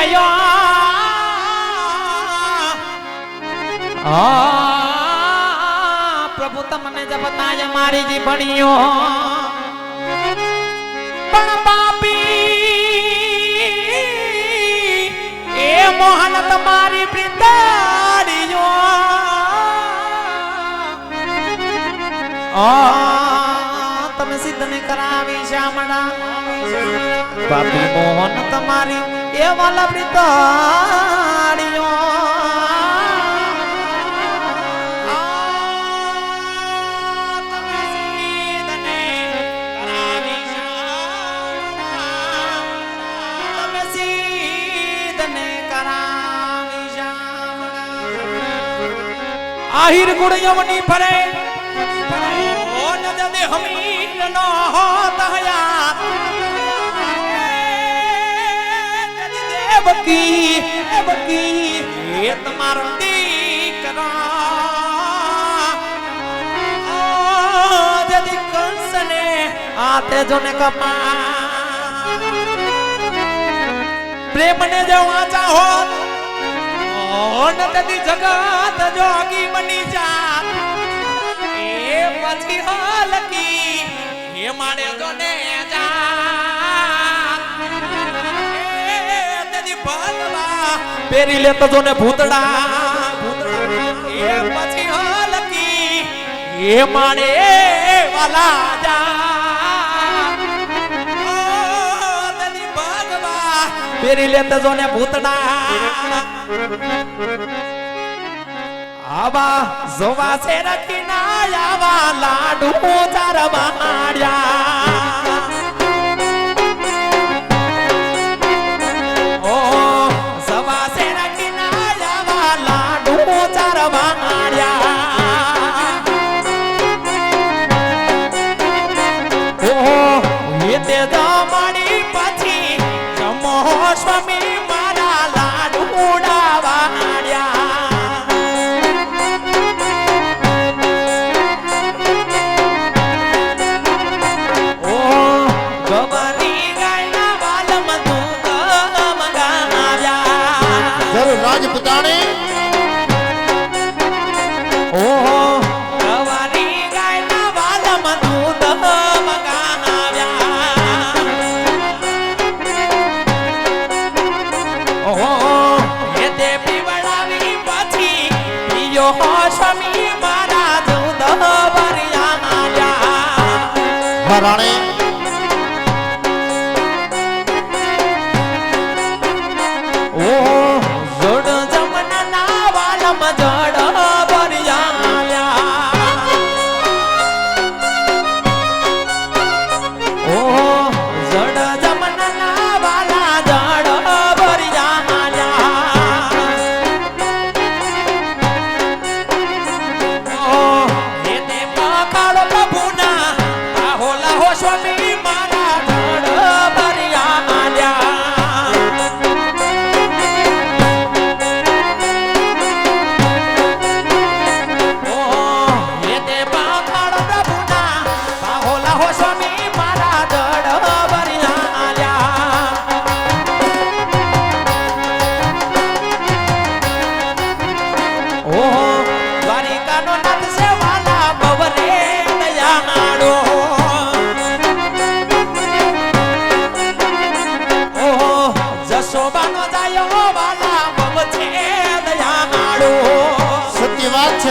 આયો પ્રભુ તમને જપતાય મારી જીભણીઓ પણ પાપી એ મોહન તમારી પ્રીતાડીઓ તમે સિદ્ધ ને કરાવી શામડા પાપી મોહન તમારી એ વાલા પ્રીતાડીઓ आहिर गुण यवनी फरे ओ न जदे हमीर न होत हया जदे देवकी ये तुम्हारो दीकरा ओ जदे कंसने आते जो ने कपा प्रेम ने जो आचा हो नदी जगत जोगी बनी जात ए पछी हाल की ये मारे जो ने जात ए नदी भलवा पेरी ले तो जो ने भूतड़ा ए पछी हाल की ये मारे वाला जात ओ नदी भलवा पेरी ले तो जो ने भूतड़ा आवा जोवा से रखना आवा लाडू चार मारिया ओ जोवा से रखना आवा लाडू चार मारिया ओ ये ते दामड़ी पछी जमो स्वामी मारा लाडू उड़ावा राजपुतानी ओहो कवारी गायना वाला दूध मगाव्या ओहो ये ते पीवड़ावी पछी पियो स्वामी मारा दूध भरिया आया हराणे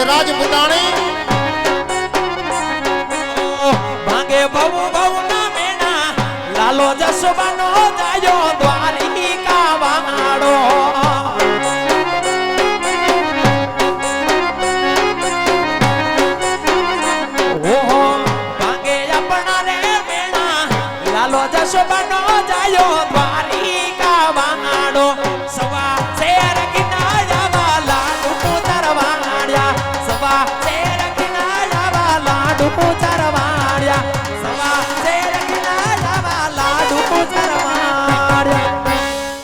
राजपुतानी भांगे बहु बहु ना मेना लालो जसोबानो जायो